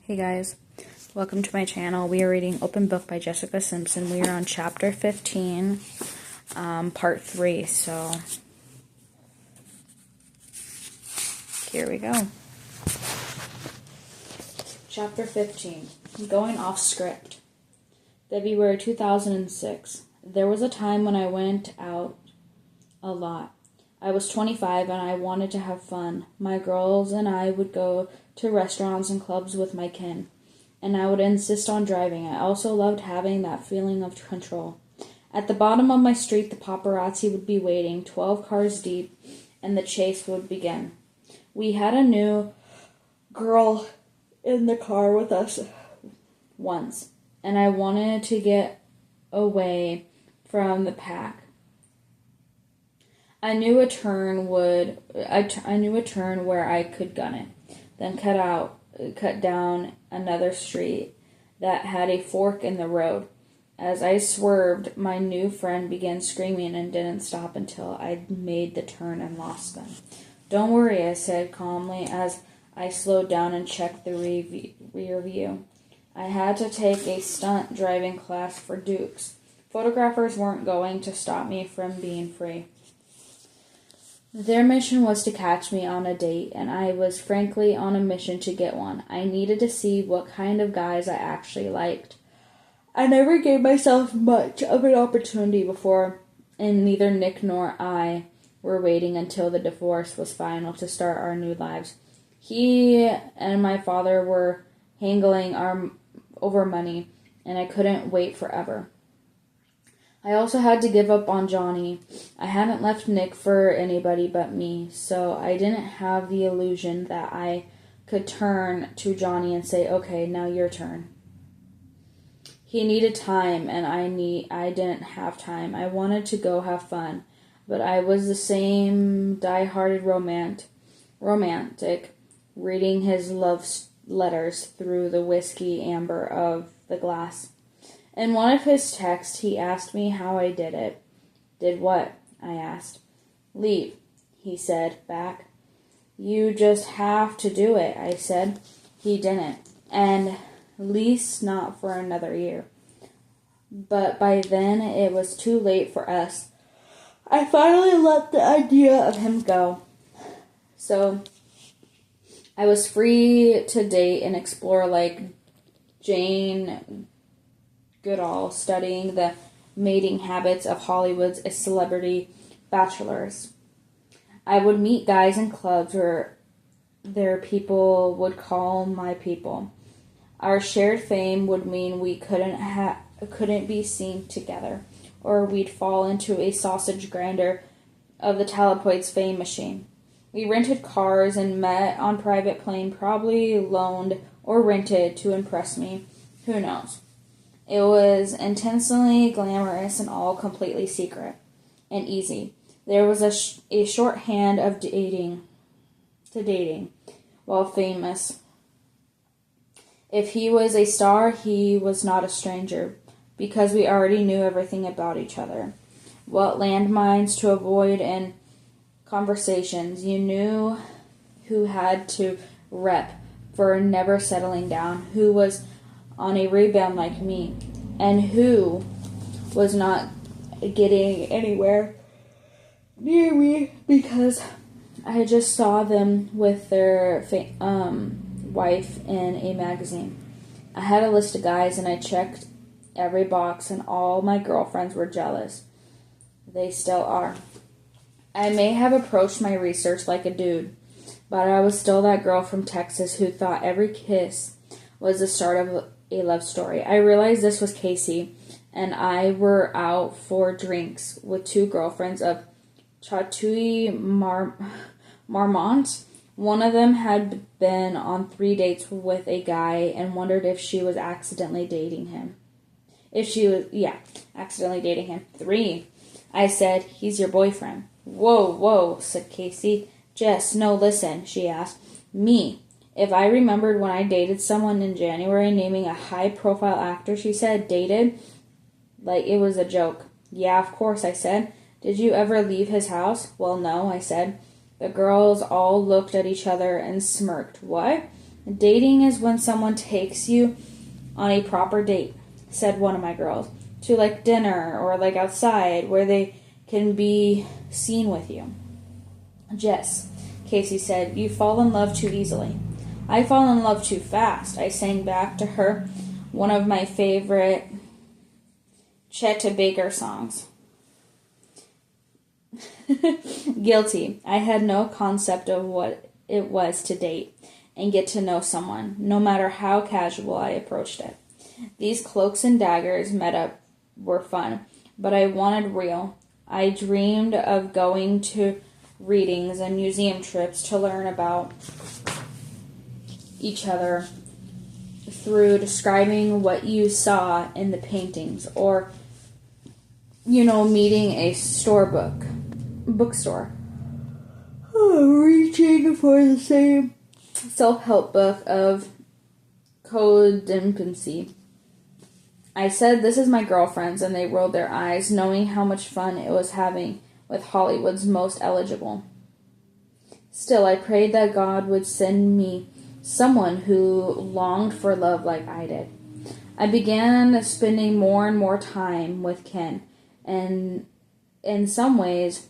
Hey guys, welcome to my channel. We are reading Open Book by Jessica Simpson. We are on chapter 15, part 3, so here we go. Chapter 15, Going Off Script. February 2006. There was a time when I went out a lot. I was 25 and I wanted to have fun. My girls and I would go to restaurants and clubs with my kin, and I would insist on driving. I also loved having that feeling of control. At the bottom of my street, the paparazzi would be waiting, 12 cars deep, and the chase would begin. We had a new girl in the car with us once, and I wanted to get away from the pack. I knew a turn where I could gun it, then cut down another street that had a fork in the road. As I swerved, my new friend began screaming and didn't stop until I'd made the turn and lost them. "Don't worry," I said calmly as I slowed down and checked the rear view. I had to take a stunt driving class for Dukes. Photographers weren't going to stop me from being free. Their mission was to catch me on a date, and I was frankly on a mission to get one. I needed to see what kind of guys I actually liked. I never gave myself much of an opportunity before, and neither Nick nor I were waiting until the divorce was final to start our new lives. He and my father were haggling over money, and I couldn't wait forever. I also had to give up on Johnny. I hadn't left Nick for anybody but me, so I didn't have the illusion that I could turn to Johnny and say, "Okay, now your turn." He needed time, and I didn't have time. I wanted to go have fun, but I was the same die-hearted romantic, reading his love letters through the whiskey amber of the glass. In one of his texts, he asked me how I did it. "Did what?" I asked. "Leave," he said back. "You just have to do it," I said. He didn't, and at least not for another year. But by then, it was too late for us. I finally let the idea of him go. So I was free to date and explore like Jane Goodall, studying the mating habits of Hollywood's celebrity bachelors. I would meet guys in clubs where their people would call my people. Our shared fame would mean we couldn't be seen together, or we'd fall into a sausage grinder of the Talapoids fame machine. We rented cars and met on private plane, probably loaned or rented to impress me. Who knows? It was intensely glamorous and all completely secret and easy. There was a shorthand of dating, while famous. If he was a star, he was not a stranger, because we already knew everything about each other. What landmines to avoid in conversations. You knew who had to rep for never settling down, who was on a rebound like me, and who was not getting anywhere near me because I just saw them with their wife in a magazine. I had a list of guys, and I checked every box, and all my girlfriends were jealous. They still are. I may have approached my research like a dude, but I was still that girl from Texas who thought every kiss was the start of a love story. I realized this was Casey, and I were out for drinks with two girlfriends of Chatouille Marmont. One of them had been on 3 dates with a guy and wondered if she was accidentally dating him. Accidentally dating him. 3. I said, "He's your boyfriend." Whoa, said Casey. "Jess, no, listen," she asked. "Me. If I remembered when I dated someone in January, naming a high-profile actor," she said, "dated, like it was a joke." "Yeah, of course," I said. "Did you ever leave his house?" "Well, no," I said. The girls all looked at each other and smirked. "What?" Dating is when someone takes you on a proper date, said one of my girls, to like dinner or like outside where they can be seen with you. Jess, Casey said, you fall in love too easily. I fall in love too fast. I sang back to her one of my favorite Chet Baker songs. Guilty. I had no concept of what it was to date and get to know someone, no matter how casual I approached it. These cloaks and daggers met up were fun, but I wanted real. I dreamed of going to readings and museum trips to learn about each other through describing what you saw in the paintings or, meeting a bookstore. Reaching for the same self-help book of codependency. I said, this is my girlfriend's, and they rolled their eyes, knowing how much fun it was having with Hollywood's most eligible. Still, I prayed that God would send me someone who longed for love like I did. I began spending more and more time with Ken, and in some ways,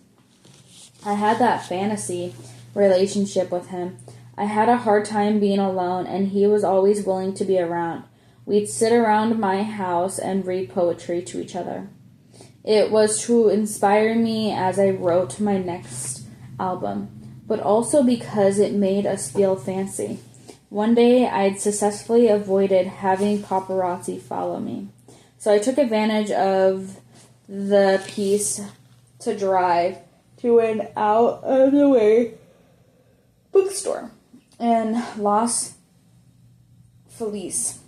I had that fantasy relationship with him. I had a hard time being alone, and he was always willing to be around. We'd sit around my house and read poetry to each other. It was to inspire me as I wrote my next album, but also because it made us feel fancy. One day, I'd successfully avoided having paparazzi follow me. So I took advantage of the piece to drive to an out-of-the-way bookstore in Los Feliz,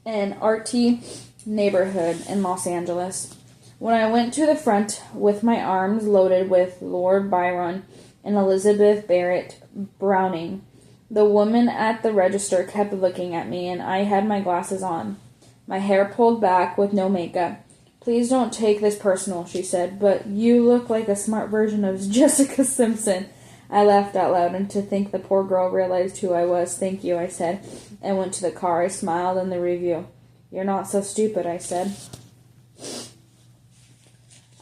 an arty neighborhood in Los Angeles. When I went to the front with my arms loaded with Lord Byron and Elizabeth Barrett Browning, the woman at the register kept looking at me, and I had my glasses on, my hair pulled back with no makeup. Please don't take this personal, she said, but you look like a smart version of Jessica Simpson. I laughed out loud, and to think the poor girl realized who I was. Thank you, I said, and went to the car. I smiled in the review. You're not so stupid, I said.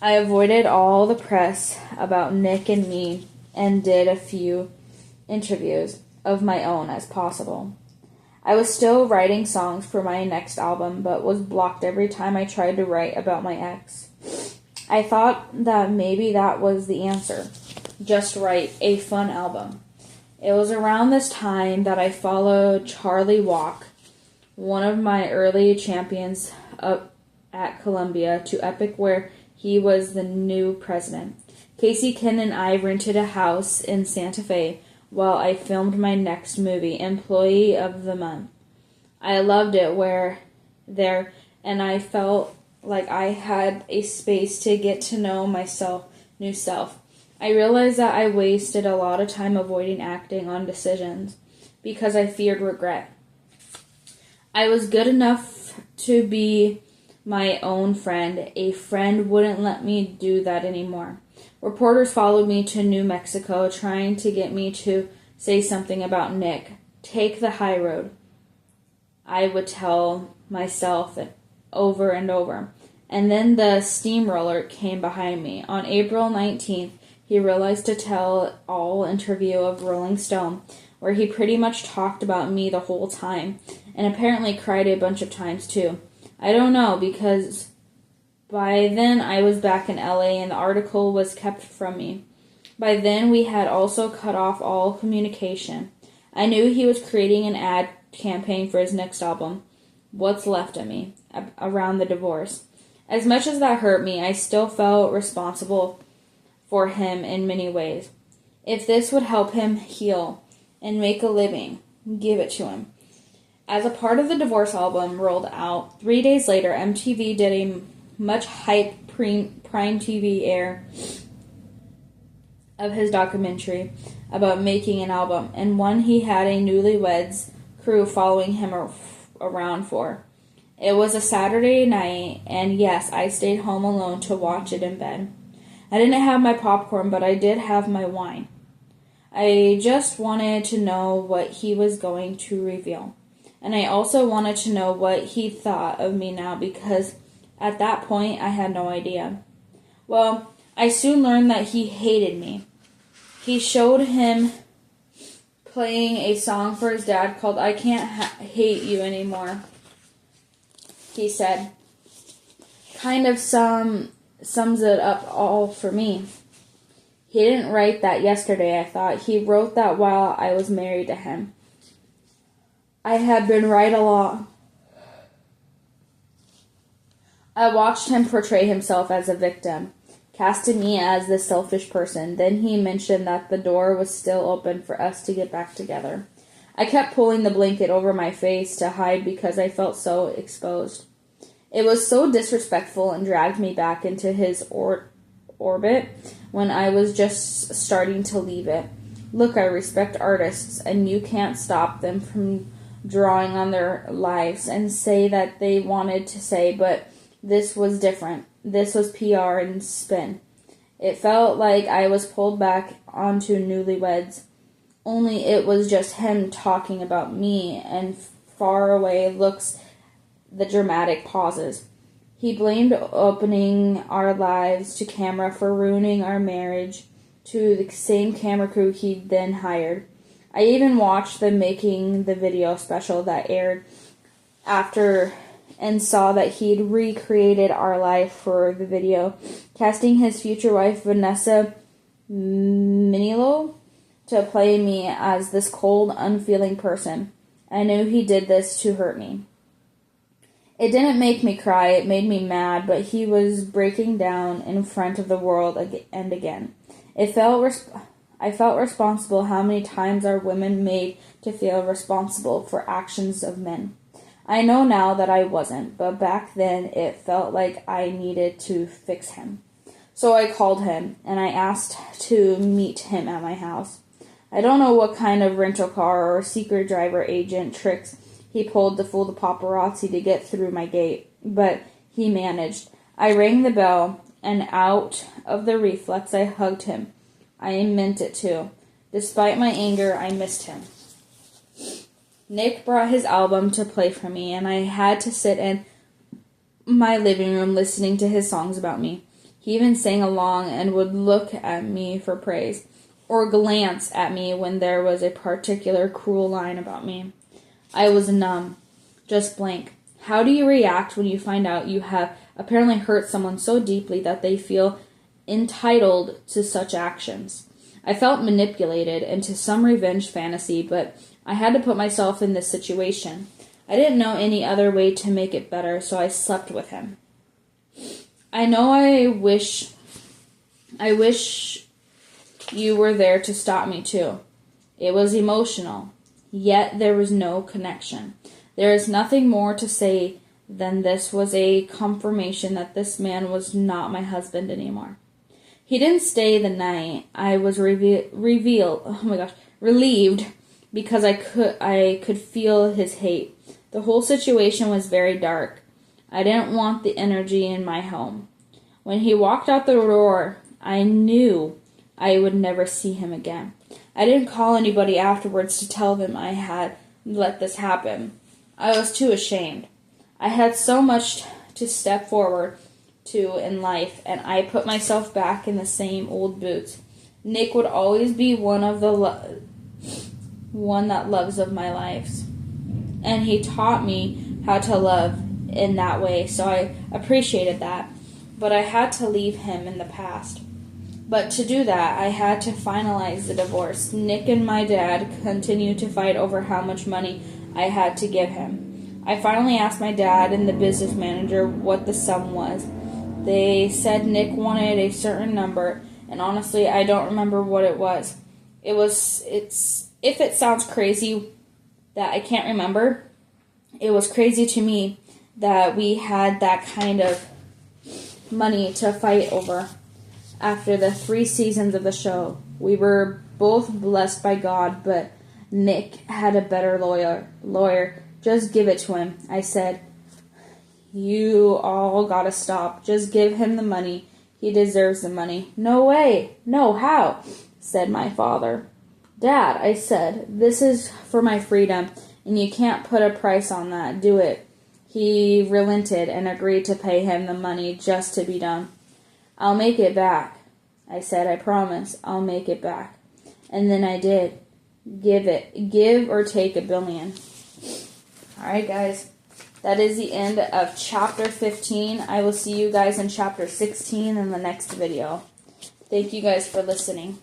I avoided all the press about Nick and me and did a few interviews of my own as possible. I was still writing songs for my next album, but was blocked every time I tried to write about my ex. I thought that maybe that was the answer. Just write a fun album. It was around this time that I followed Charlie Walk, one of my early champions up at Columbia, to Epic, where he was the new president. Casey, Ken, and I rented a house in Santa Fe while I filmed my next movie, Employee of the Month. I loved it there, and I felt like I had a space to get to know myself, new self. I realized that I wasted a lot of time avoiding acting on decisions because I feared regret. I was good enough to be my own friend. A friend wouldn't let me do that anymore. Reporters followed me to New Mexico, trying to get me to say something about Nick. Take the high road, I would tell myself over and over. And then the steamroller came behind me. On April 19th, he realized to tell all interview of Rolling Stone, where he pretty much talked about me the whole time, and apparently cried a bunch of times too. I don't know, because by then I was back in LA and the article was kept from me. By then we had also cut off all communication. I knew he was creating an ad campaign for his next album, What's Left of Me, around the divorce. As much as that hurt me, I still felt responsible for him in many ways. If this would help him heal and make a living, give it to him. As a part of the divorce album rolled out, 3 days later, MTV did a much hyped Prime TV air of his documentary about making an album, and one he had a newlyweds crew following him around for. It was a Saturday night, and yes, I stayed home alone to watch it in bed. I didn't have my popcorn, but I did have my wine. I just wanted to know what he was going to reveal. And I also wanted to know what he thought of me now, because at that point I had no idea. Well, I soon learned that he hated me. He showed him playing a song for his dad called "I Can't Hate You Anymore," he said. Kind of sums it up all for me. He didn't write that yesterday, I thought. He wrote that while I was married to him. I had been right along. I watched him portray himself as a victim, casting me as the selfish person. Then he mentioned that the door was still open for us to get back together. I kept pulling the blanket over my face to hide because I felt so exposed. It was so disrespectful and dragged me back into his orbit when I was just starting to leave it. Look, I respect artists, and you can't stop them from drawing on their lives and say that they wanted to say, but this was different. This was PR and spin. It felt like I was pulled back onto Newlyweds, only it was just him talking about me and far away looks, the dramatic pauses. He blamed opening our lives to camera for ruining our marriage to the same camera crew he'd then hired. I even watched the Making the Video special that aired after and saw that he'd recreated our life for the video, casting his future wife Vanessa Minilo to play me as this cold, unfeeling person. I knew he did this to hurt me. It didn't make me cry, it made me mad, but he was breaking down in front of the world and again. I felt responsible. How many times are women made to feel responsible for actions of men? I know now that I wasn't, but back then it felt like I needed to fix him. So I called him, and I asked to meet him at my house. I don't know what kind of rental car or secret driver agent tricks he pulled to fool the paparazzi to get through my gate, but he managed. I rang the bell, and out of the reflex I hugged him. I meant it too. Despite my anger, I missed him. Nick brought his album to play for me, and I had to sit in my living room listening to his songs about me. He even sang along and would look at me for praise, or glance at me when there was a particular cruel line about me. I was numb, just blank. How do you react when you find out you have apparently hurt someone so deeply that they feel entitled to such actions? I felt manipulated into some revenge fantasy, but I had to put myself in this situation. I didn't know any other way to make it better, so I slept with him. I wish you were there to stop me too. It was emotional. Yet there was no connection. There is nothing more to say than this was a confirmation that this man was not my husband anymore. He didn't stay the night. I was relieved because I could feel his hate. The whole situation was very dark. I didn't want the energy in my home. When he walked out the door, I knew I would never see him again. I didn't call anybody afterwards to tell them I had let this happen. I was too ashamed. I had so much to step forward to in life, and I put myself back in the same old boots. Nick would always be one that loves of my lives, and he taught me how to love in that way, so I appreciated that. But I had to leave him in the past. But to do that, I had to finalize the divorce. Nick and my dad continued to fight over how much money I had to give him. I finally asked my dad and the business manager what the sum was. They said Nick wanted a certain number, and honestly, I don't remember what it was. If it sounds crazy that I can't remember, it was crazy to me that we had that kind of money to fight over. After the 3 seasons of the show, we were both blessed by God, but Nick had a better lawyer. Just give it to him, I said. You all gotta stop. Just give him the money. He deserves the money. No way. No, how? Said my father. Dad, I said, this is for my freedom, and you can't put a price on that. Do it. He relented and agreed to pay him the money just to be done. I'll make it back. I said, I promise, I'll make it back. And then I did. Give or take $1 billion. Alright, guys. That is the end of chapter 15. I will see you guys in chapter 16 in the next video. Thank you guys for listening.